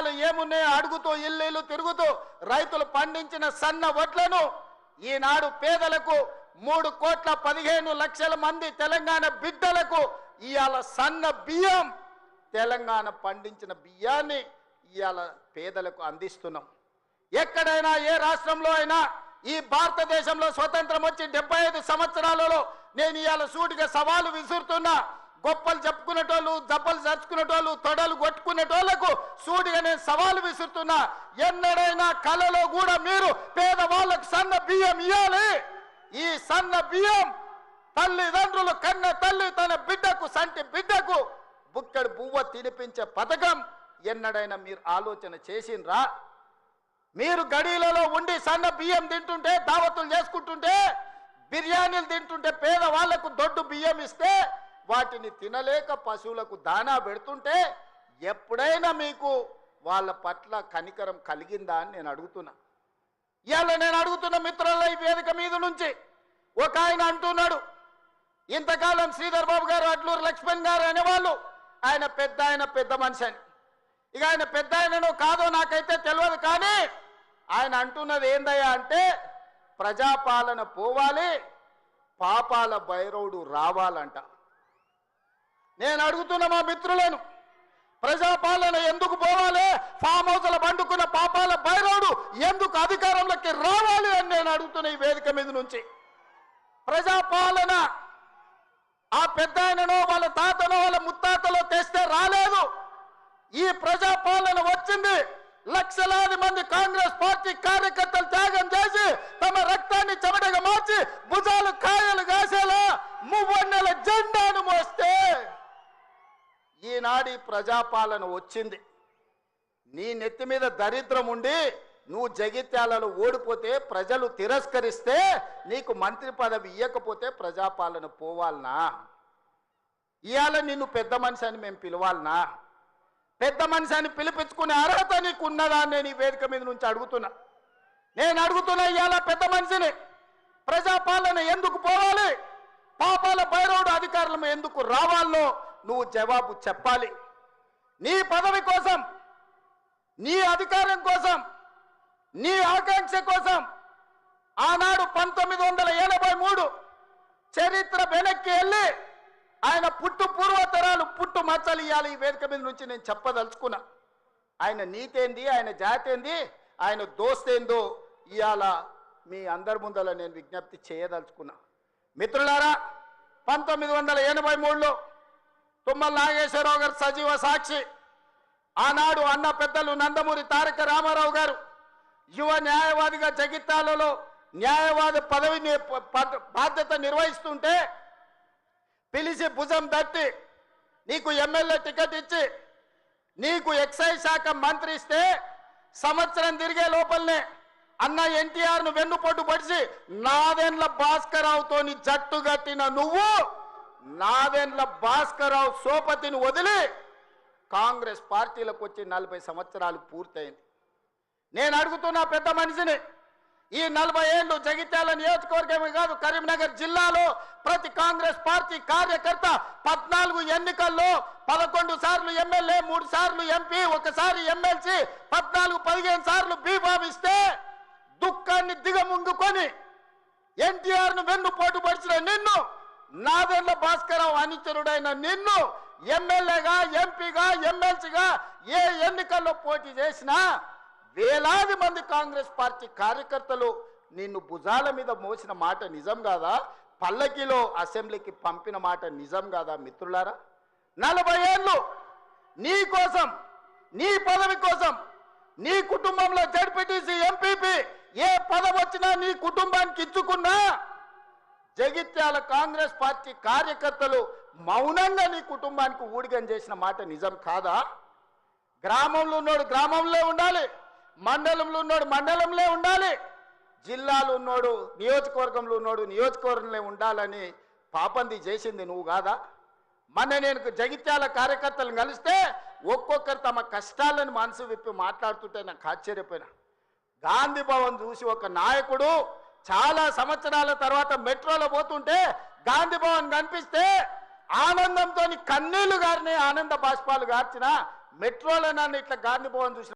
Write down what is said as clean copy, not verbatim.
ధాన్యాలు ఏమున్నాయో అడుగుతూ ఇల్లు తిరుగుతూ రైతులు పండించిన సన్న వడ్లను ఈనాడు పేదలకు 3,15,00,000 మంది తెలంగాణ బిడ్డలకు ఇవాళ సన్న బియ్యం తెలంగాణ పండించిన బియ్యాన్ని ఇవాళ పేదలకు అందిస్తున్నాం. ఎక్కడైనా ఏ రాష్ట్రంలో అయినా ఈ భారతదేశంలో స్వతంత్రం వచ్చి 75 సంవత్సరాలలో నేను ఇవాళ సూటిగా సవాలు విసురుతున్నా. గొప్పలు చెప్పుకునేటోళ్ళు, జబ్బలు చర్చుకునేటోళ్ళు, తొడలు కొట్టుకునేటోళ్లకు సూటిగా నేను సవాలు విసురుతున్నా. ఎన్నడైనా కలలో కూడా మీరు పేదవాళ్ళకు సన్న బియ్యం ఇవ్వాలి. ఈ సన్న బియ్యం తల్లిదండ్రులు కన్న తల్లి తన బిడ్డకు సంటి బిడ్డకు బుక్కడి బువ్వ తినిపించే పథకం ఎన్నడైనా మీరు ఆలోచన చేసిండ్రా? మీరు గడీలలో ఉండి సన్న బియ్యం తింటుంటే, దావతులు చేసుకుంటుంటే, బిర్యానీలు తింటుంటే, పేదవాళ్లకు దొడ్డు బియ్యం ఇస్తే వాటిని తినలేక పశువులకు దానా పెడుతుంటే ఎప్పుడైనా మీకు వాళ్ళ పట్ల కనికరం కలిగిందా అని నేను అడుగుతున్నా. ఇవాళ నేను అడుగుతున్న మిత్రుల ఈ వేదిక మీద నుంచి ఒక ఆయన అంటున్నాడు, ఇంతకాలం శ్రీధర్ బాబు గారు, అట్లూరు లక్ష్మణ్ గారు అనేవాళ్ళు ఆయన పెద్ద మనిషి అని. ఇక ఆయన పెద్ద ఆయనను కాదో నాకైతే తెలియదు, కానీ ఆయన అంటున్నది ఏందయ్యా అంటే ప్రజాపాలన పోవాలి, పాపాల భైరవుడు రావాలంట. నేను అడుగుతున్న మా మిత్రులను, ప్రజాపాలన ఎందుకు పోవాలి? ఫామ్ హౌస్ల పండుకున్న పాపాల భైరవుడు ఎందుకు అధికారంలోకి రావాలి అని నేను అడుగుతున్న ఈ వేదిక మీద నుంచి. ప్రజాపాలన ఆ పెద్ద ఆయననో వాళ్ళ తాతనో వాళ్ళ ముత్తాతలో తెస్తే రాలేదు. ఈ ప్రజాపాలన వచ్చింది లక్షలాది మంది కాంగ్రెస్ పార్టీ కార్యకర్తలు త్యాగం చేసి తమ రక్తాన్ని చెమటగా మార్చి భుజాలు కాయలు కాసేలా మువ్వన్నెల జెండాను మోస్తే ఈనాడు ప్రజాపాలన వచ్చింది. నీ నెత్తి మీద దరిద్రం ఉండి నువ్వు జగిత్యాలలో ఓడిపోతే, ప్రజలు తిరస్కరిస్తే, నీకు మంత్రి పదవి ఇవ్వకపోతే ప్రజాపాలన పోవాలనా? ఇవాళ నిన్ను పెద్ద మనిషి అని మేము పిలవాలనా? పెద్ద మనిషి అని పిలిపించుకునే అర్హత నీకు ఉన్నదా అని నేను ఈ వేదిక మీద నుంచి అడుగుతున్నా. నేను అడుగుతున్నా, ఇవాళ పెద్ద మనిషిని ప్రజాపాలన ఎందుకు పోవాలి, పాపాల భైరవుడు అధికారులు ఎందుకు రావాలో నువ్వు జవాబు చెప్పాలి. నీ పదవి కోసం, నీ అధికారం కోసం, నీ ఆకాంక్ష కోసం ఆనాడు 1983 చరిత్ర వెనక్కి వెళ్ళి ఆయన పుట్టు పూర్వతరాలు పుట్టు మచ్చలు ఇవ్వాలి. ఈ వేదిక మీద నుంచి నేను చెప్పదలుచుకున్నా. ఆయన నీతేంది, ఆయన జాతేంది, ఆయన దోస్తేందో ఇవాళ మీ అందరి ముందర నేను విజ్ఞప్తి చేయదలుచుకున్నా. మిత్రులారా, 1983లో తుమ్మల నాగేశ్వరరావు గారు సజీవ సాక్షి. ఆనాడు అన్న పెద్దలు నందమూరి తారక రామారావు గారు యువ న్యాయవాదిగా జగిత్యాలలో న్యాయవాది పదవిని బాధ్యత నిర్వహిస్తుంటే పిలిచి భుజం తట్టి నీకు ఎమ్మెల్యే టికెట్ ఇచ్చి నీకు ఎక్సైజ్ శాఖ మంత్రి ఇస్తే సంవత్సరం తిరిగే లోపలనే అన్న ఎన్టీఆర్ను వెన్నుపోటు పడిచి నాదెండ్ల భాస్కరరావుతోని జట్టు కట్టిన నువ్వు నాదెండ్ల భాస్కరరావు సోపతిని వదిలి కాంగ్రెస్ పార్టీలకు వచ్చి 40 సంవత్సరాలు పూర్తయింది. నేను అడుగుతున్నా పెద్ద మనిషిని, ఈ 40 ఏళ్ళు జగిత్యాల నియోజకవర్గమే కాదు కరీంనగర్ జిల్లాలో ప్రతి కాంగ్రెస్ పార్టీ కార్యకర్త 14 ఎన్నికల్లో 11 సార్లు ఎమ్మెల్యే, 3 సార్లు ఎంపీ, 1 సారి ఎమ్మెల్సీ, 14-15 సార్లు బీభావిస్తే దుఃఖాన్ని దిగముంగుకొని ఎన్టీఆర్ను వెన్నుపోటు పడిచిన నిన్ను, నాదెండ్ల భాస్కరరావు అనుచరుడైన నిన్ను ఎమ్మెల్యేగా, ఎంపీగా, ఎమ్మెల్సీగా ఏ ఎన్నికల్లో పోటీ చేసినా వేలాది మంది కాంగ్రెస్ పార్టీ కార్యకర్తలు నిన్ను భుజాల మీద మోసిన మాట నిజం కాదా? పల్లకిలో అసెంబ్లీకి పంపిన మాట నిజం కాదా? మిత్రులారా, 40 ఏళ్ళు నీ కోసం, నీ పదవి కోసం, నీ కుటుంబంలో జడ్పీటీసీ, ఎంపీపీ ఏ పదవి వచ్చినా నీ కుటుంబానికి ఇచ్చుకున్నా జగిత్యాల కాంగ్రెస్ పార్టీ కార్యకర్తలు మౌనంగా నీ కుటుంబానికి ఊడిగం చేసిన మాట నిజం కాదా? గ్రామంలో ఉన్నోడు గ్రామంలో ఉండాలి, మండలంలో ఉన్నోడు మండలంలో ఉండాలి, జిల్లాలో ఉన్నోడు నియోజకవర్గంలో ఉన్నోడు నియోజకవర్గంలో ఉండాలని పాపంది చేసింది నువ్వు కాదా? మొన్న నేను జగిత్యాల కార్యకర్తలను కలిస్తే ఒక్కొక్కరు తమ కష్టాలను మనసు విప్పి మాట్లాడుతుంటే నాకు ఆశ్చర్యపోయినా. గాంధీ భవన్ చూసి ఒక నాయకుడు చాలా సంవత్సరాల తర్వాత మెట్రోలో పోతుంటే గాంధీ భవన్ కనిపిస్తే ఆనందంతో కన్నీళ్లు గారిని ఆనంద బాష్పాలు గార్చిన మెట్రోలో నన్ను ఇట్లా గాంధీ భవన్ చూసిన